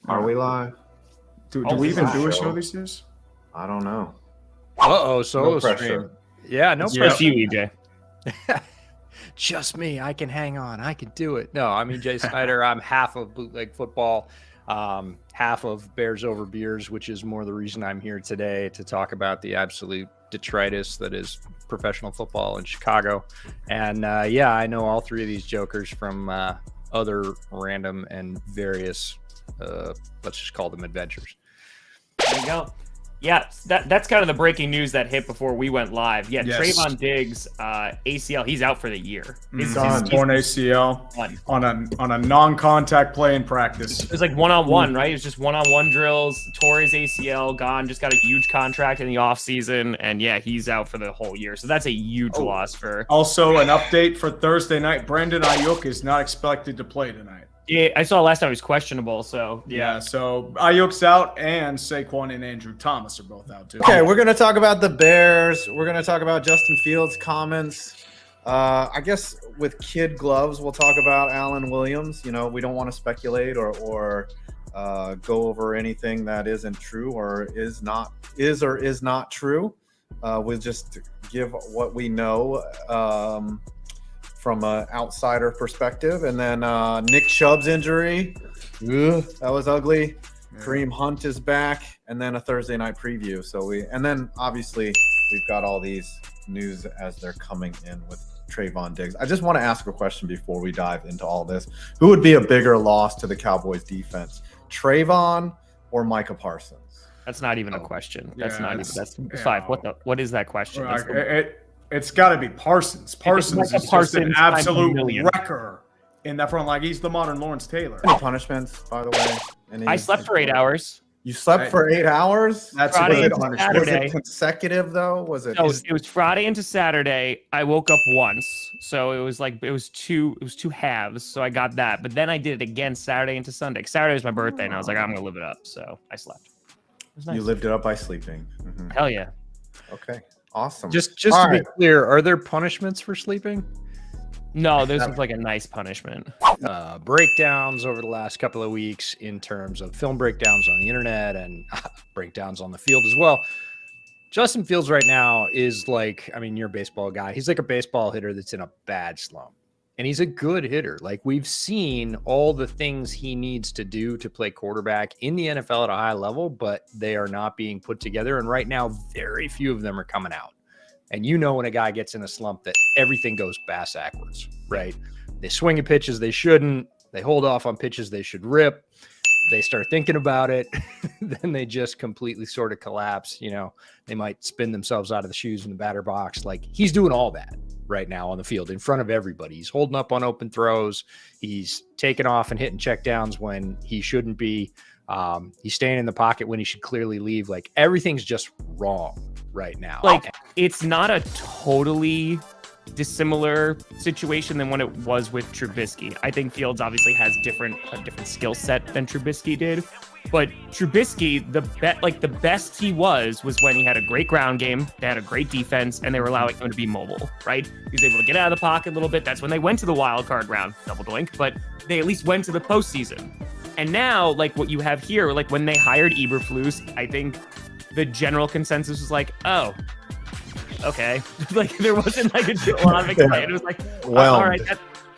Are we live? Do we even do a show these days? I don't know. Solo stream. Yeah, no pressure. Just you, EJ. Just me. I can hang on. I can do it. No, I'm EJ Snyder. I'm half of Bootleg Football, half of Bears Over Beers, which is more the reason I'm here today to talk about the absolute detritus that is professional football in Chicago. And yeah, I know all three of these jokers from other random and various, let's just call them adventures. There you go. Yeah, that's kind of the breaking news that hit before we went live. Yeah, Yes. Trayvon Diggs, ACL, he's out for the year. He's torn ACL on a non-contact play in practice. It was like one-on-one, right? It was just one-on-one drills, tore his ACL, gone, just got a huge contract in the offseason, and yeah, he's out for the whole year. So that's a huge loss for... Also, an update for Thursday night. Brandon Ayuk is not expected to play tonight. Yeah, I saw last time he was questionable, so... Yeah, so Ayuk's out, and Saquon and Andrew Thomas are both out, too. Okay, we're going to talk about the Bears. We're going to talk about Justin Fields' comments. I guess with kid gloves, we'll talk about Alan Williams. You know, we don't want to speculate or go over anything that isn't true or is or is not true. We'll just give what we know from an outsider perspective. And then Nick Chubb's injury, that was ugly. Yeah. Kareem Hunt is back, and then a Thursday night preview. And then obviously we've got all these news as they're coming in with Trayvon Diggs. I just want to ask a question before we dive into all this. Who would be a bigger loss to the Cowboys defense, Trayvon or Micah Parsons? That's not even a question. That's Yeah, not even. That's five. What is that question? It's got to be Parsons. Parsons is just an absolute million. wrecker in that front. Like, he's the modern Lawrence Taylor. Any punishments, by the way? I slept for 8 hours. You slept for 8 hours? That's Friday a good into punishment. Was Saturday. it consecutive, though? Was it? No, it was Friday into Saturday. I woke up once, so it was two halves. So I got that, but then I did it again Saturday into Sunday. Saturday was my birthday, and I was like, I'm gonna live it up. So I slept. It was nice. You lived it up by sleeping. Mm-hmm. Hell yeah. Okay, awesome. Just to be clear, are there punishments for sleeping? No, this was like a nice punishment. Breakdowns over the last couple of weeks in terms of film breakdowns on the internet and breakdowns on the field as well. Justin Fields right now is like, I mean, you're a baseball guy. He's like a baseball hitter that's in a bad slump. And he's a good hitter. Like, we've seen all the things he needs to do to play quarterback in the NFL at a high level, but they are not being put together. And right now, very few of them are coming out. And you know when a guy gets in a slump that everything goes backwards, right? They swing at pitches they shouldn't. They hold off on pitches they should rip. They start thinking about it. Then they just completely sort of collapse. You know, they might spin themselves out of the shoes in the batter box. Like, he's doing all that right now on the field in front of everybody. He's holding up on open throws. He's taking off and hitting checkdowns when he shouldn't be. He's staying in the pocket when he should clearly leave. Like, everything's just wrong right now. Like, it's not a totally dissimilar situation than when it was with Trubisky. I think Fields obviously has a different skill set than Trubisky did. But Trubisky, the best he was when he had a great ground game, they had a great defense, and they were allowing him to be mobile, right? He was able to get out of the pocket a little bit. That's when they went to the wild card round, double doink, but they at least went to the postseason. And now, like, what you have here, like, when they hired Eberflus, I think the general consensus was like, oh, okay. Like, there wasn't like a lot of excitement. It was like, all right,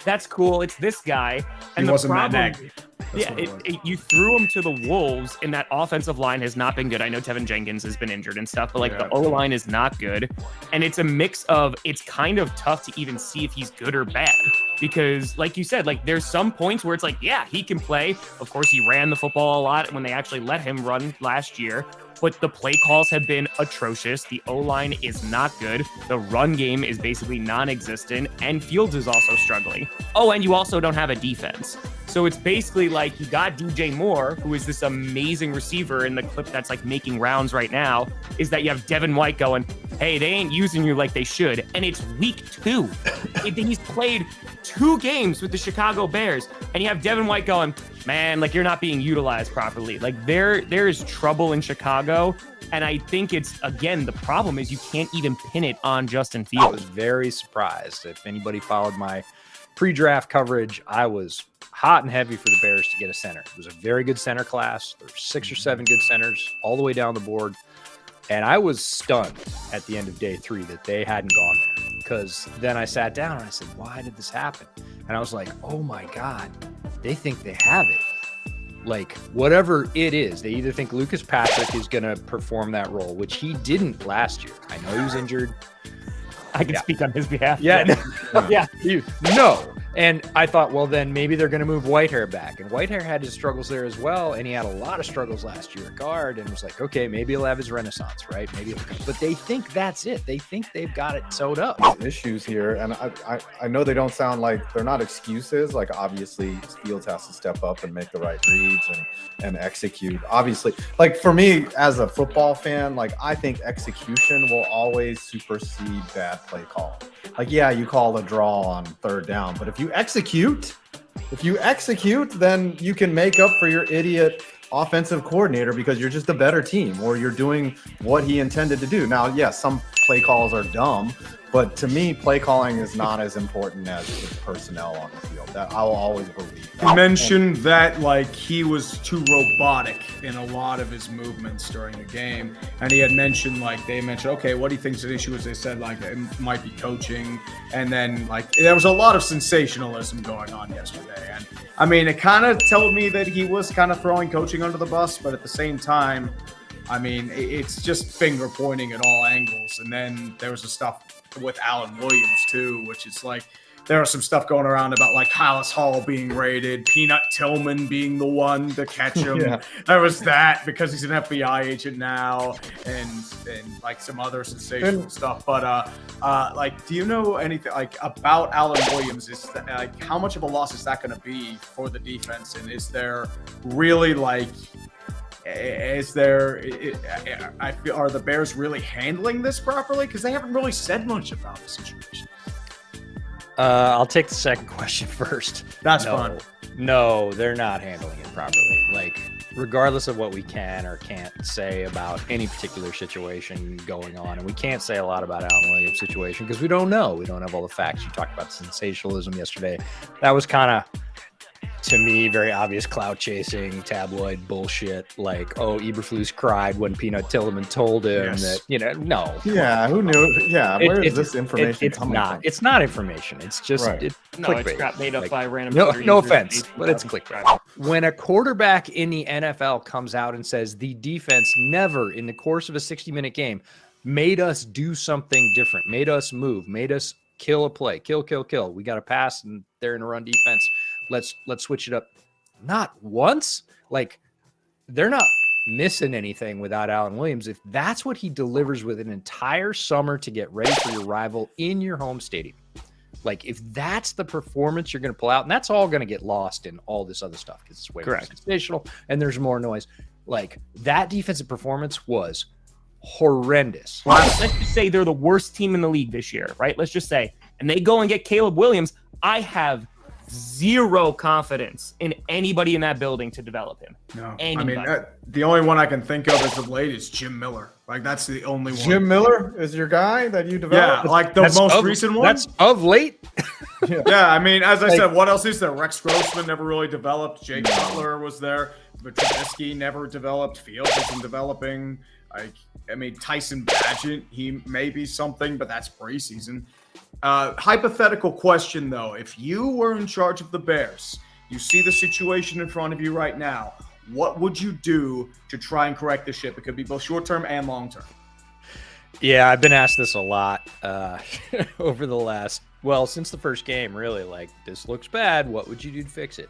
that's cool. It's this guy. And He wasn't problem, that negative. Yeah, you threw him to the Wolves, and that offensive line has not been good. I know Tevin Jenkins has been injured and stuff, but like the O-line is not good. And it's a mix of, it's kind of tough to even see if he's good or bad. Because like you said, like, there's some points where it's like, yeah, he can play. Of course, he ran the football a lot when they actually let him run last year. But the play calls have been atrocious. The O-line is not good. The run game is basically non-existent. And Fields is also struggling. Oh, and you also don't have a defense. So it's basically like you got DJ Moore, who is this amazing receiver in the clip that's like making rounds right now, is that you have Devin White going, hey, they ain't using you like they should. And it's week 2. He's played 2 games with the Chicago Bears. And you have Devin White going, man, like, you're not being utilized properly. Like, there is trouble in Chicago. And I think it's, again, the problem is you can't even pin it on Justin Fields. I was very surprised. If anybody followed my pre-draft coverage, I was hot and heavy for the Bears to get a center. It was a very good center class. There were 6 or 7 good centers all the way down the board. And I was stunned at the end of day 3 that they hadn't gone there, because then I sat down and I said, why did this happen? And I was like, oh my God, they think they have it. Like, whatever it is, they either think Lucas Patrick is going to perform that role, which he didn't last year. I know he was injured. I can speak on his behalf. Yeah. No. And I thought, well, then maybe they're going to move Whitehair back. And Whitehair had his struggles there as well. And he had a lot of struggles last year at guard. And was like, okay, maybe he'll have his renaissance, right? Maybe he'll come. But they think that's it. They think they've got it sewed up. Issues here. And I know they don't sound like, they're not excuses. Like, obviously, Fields has to step up and make the right reads and execute. Obviously, like, for me as a football fan, like, I think execution will always supersede bad play call. Like, yeah, you call a draw on 3rd down, but if you execute, then you can make up for your idiot offensive coordinator because you're just a better team, or you're doing what he intended to do. Now, yes, some play calls are dumb, but to me, play calling is not as important as the personnel on the field. That I will always believe. You mentioned that, like, he was too robotic in a lot of his movements during the game, and he had mentioned, like, they mentioned, okay, what do you think's an issue? Is they said, like, it might be coaching, and then, like, there was a lot of sensationalism going on yesterday, and I mean, it kind of told me that he was kind of throwing coaching under the bus, but at the same time, I mean, it's just finger pointing at all angles. And then there was the stuff with Alan Williams too, which is like, there was some stuff going around about like Hollis Hall being raided, Peanut Tillman being the one to catch him. Yeah. There was that because he's an FBI agent now, and like some other sensational stuff. But like, do you know anything like about Alan Williams? Is that, like, how much of a loss is that going to be for the defense? And is there really like, is there? I feel, are the Bears really handling this properly? Because they haven't really said much about the situation. I'll take the second question first. That's fine. No, they're not handling it properly. Like, regardless of what we can or can't say about any particular situation going on, and we can't say a lot about Alan Williams' situation because we don't know. We don't have all the facts. You talked about sensationalism yesterday. That was kind of, to me, very obvious clout chasing, tabloid bullshit. Like, oh, Eberflus cried when Peanut Tillman told him that, you know, no. Yeah, who knew? Yeah, where is this information coming from? It's not information. It's just Right. clickbait. It's got made up by random. No offense, but it's clickbait. When a quarterback in the NFL comes out and says the defense never, in the course of a 60-minute game, made us do something different, made us move, made us kill a play, kill. We got to pass, and they're in a run defense. Let's switch it up. Not once. Like, they're not missing anything without Alan Williams. If that's what he delivers with an entire summer to get ready for your rival in your home stadium, like, if that's the performance you're going to pull out, and that's all going to get lost in all this other stuff because it's way more sensational and there's more noise. Like, that defensive performance was horrendous. Let's just say they're the worst team in the league this year, right? Let's just say, and they go and get Caleb Williams. I have zero confidence in anybody in that building to develop him. No, anybody. I mean, the only one I can think of as of late is Jim Miller. Like, that's the only one. Jim Miller is your guy that you developed? Yeah, like the most recent one. That's of late. Yeah, I mean, as I said, what else is there? Rex Grossman never really developed. Jake Cutler was there, but Trubisky never developed. Fields isn't developing. Like, I mean, Tyson Bagent, he may be something, but that's preseason. Hypothetical question, though. If you were in charge of the Bears, you see the situation in front of you right now, what would you do to try and correct the ship? It could be both short-term and long-term. Yeah, I've been asked this a lot over the last, well, since the first game, really. Like, this looks bad. What would you do to fix it?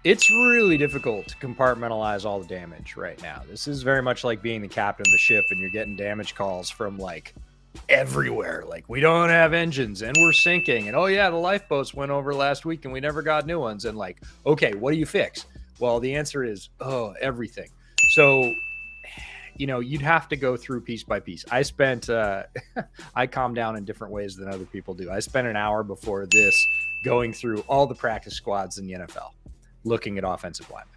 It's really difficult to compartmentalize all the damage right now. This is very much like being the captain of the ship, and you're getting damage calls from, like, everywhere. Like, we don't have engines and we're sinking, and oh yeah, the lifeboats went over last week and we never got new ones. And like, okay, what do you fix? Well, the answer is everything. So, you know, you'd have to go through piece by piece. I spent I calm down in different ways than other people do. I spent an hour before this going through all the practice squads in the NFL, looking at offensive linemen,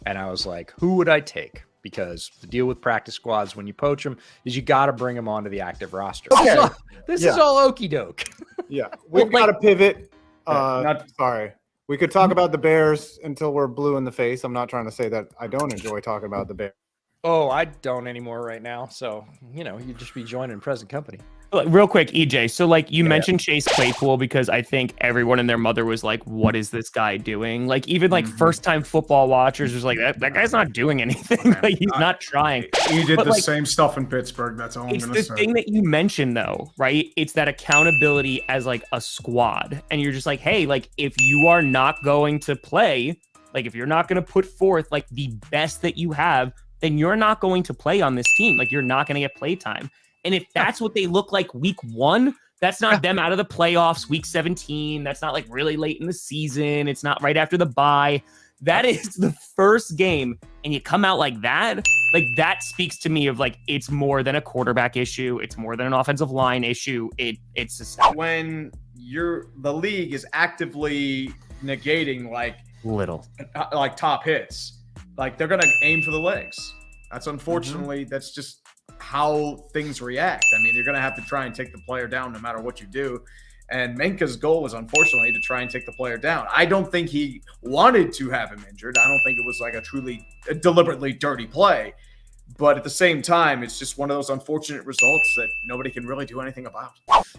and I was like, who would I take? Because the deal with practice squads when you poach them is you got to bring them onto the active roster. Okay. This is all okie doke. Yeah, we've got to pivot. Sorry. We could talk about the Bears until we're blue in the face. I'm not trying to say that I don't enjoy talking about the Bears. Oh, I don't anymore right now. So, you know, you'd just be joining present company. Real quick, EJ. So, like, you mentioned Chase Claypool because I think everyone and their mother was like, "What is this guy doing?" Like, even like first-time football watchers was like, "That guy's not doing anything. Like, he's not trying." He did But, the like, same stuff in Pittsburgh. That's all I'm it's gonna the say. thing that you mentioned, though, right? It's that accountability as like a squad, and you're just like, "Hey, like, if you are not going to play, like, if you're not going to put forth like the best that you have, then you're not going to play on this team. Like, you're not going to get play time." And if that's what they look like week 1, that's not them out of the playoffs week 17. That's not like really late in the season. It's not right after the bye. That is the first game. And you come out like that speaks to me of like, it's more than a quarterback issue. It's more than an offensive line issue. It's a When the league is actively negating like top hits, like they're going to aim for the legs. That's unfortunately, that's just how things react. I mean, you're going to have to try and take the player down no matter what you do. And Minka's goal was unfortunately to try and take the player down. I don't think he wanted to have him injured. I don't think it was like a deliberately dirty play. But at the same time, it's just one of those unfortunate results that nobody can really do anything about.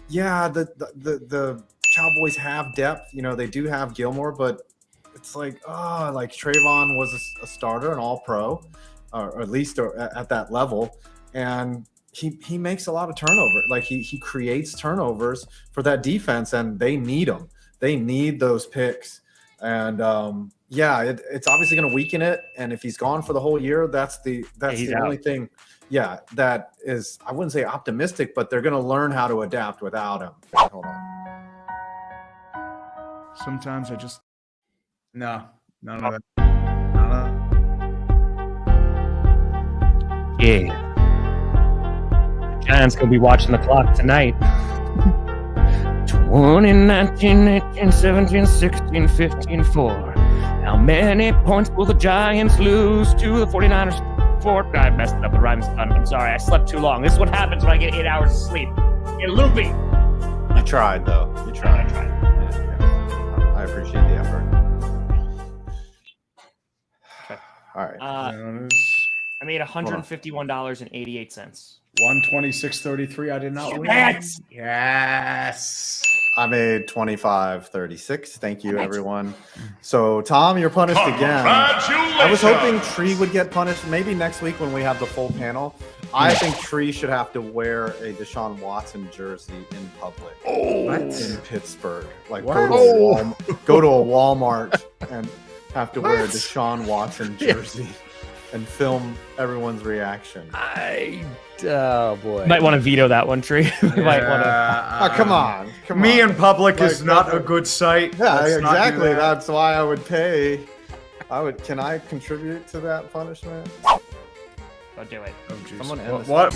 Yeah, the Cowboys have depth. You know, they do have Gilmore, but it's like, like Trayvon was a starter, an all-pro, or at least at that level. And he makes a lot of turnover. Like he creates turnovers for that defense, and they need them. They need those picks. And it's obviously going to weaken it. And if he's gone for the whole year, that's the only thing. Yeah, that is, I wouldn't say optimistic, but they're going to learn how to adapt without him. Hold on. Sometimes I just no. Yeah. Giants gonna be watching the clock tonight. 20, 19, 18, 17, 16, 15, 4. How many points will the Giants lose to the 49ers? 4. I messed up the rhymes. I'm sorry. I slept too long. This is what happens when I get 8 hours of sleep. Get loopy. You tried, though. You tried. I tried. Yeah. I appreciate the effort. Okay. All right. I made $151.88. 126.33. I did not win. Yes. I made 25.36. Thank you, everyone. So, Tom, you're punished again. I was hoping Tree would get punished. Maybe next week when we have the full panel. I think Tree should have to wear a Deshaun Watson jersey in public. In Pittsburgh. Like go to a Walmart and have to wear a Deshaun Watson jersey and film everyone's reaction. Oh boy. Might want to veto that one, Tree. Might want to. Come on. Me in public is not a good sight. Yeah, Let's not do exactly. that. That's why I would pay. Can I contribute to that punishment? Don't do it. Oh, geez. Someone end this. What?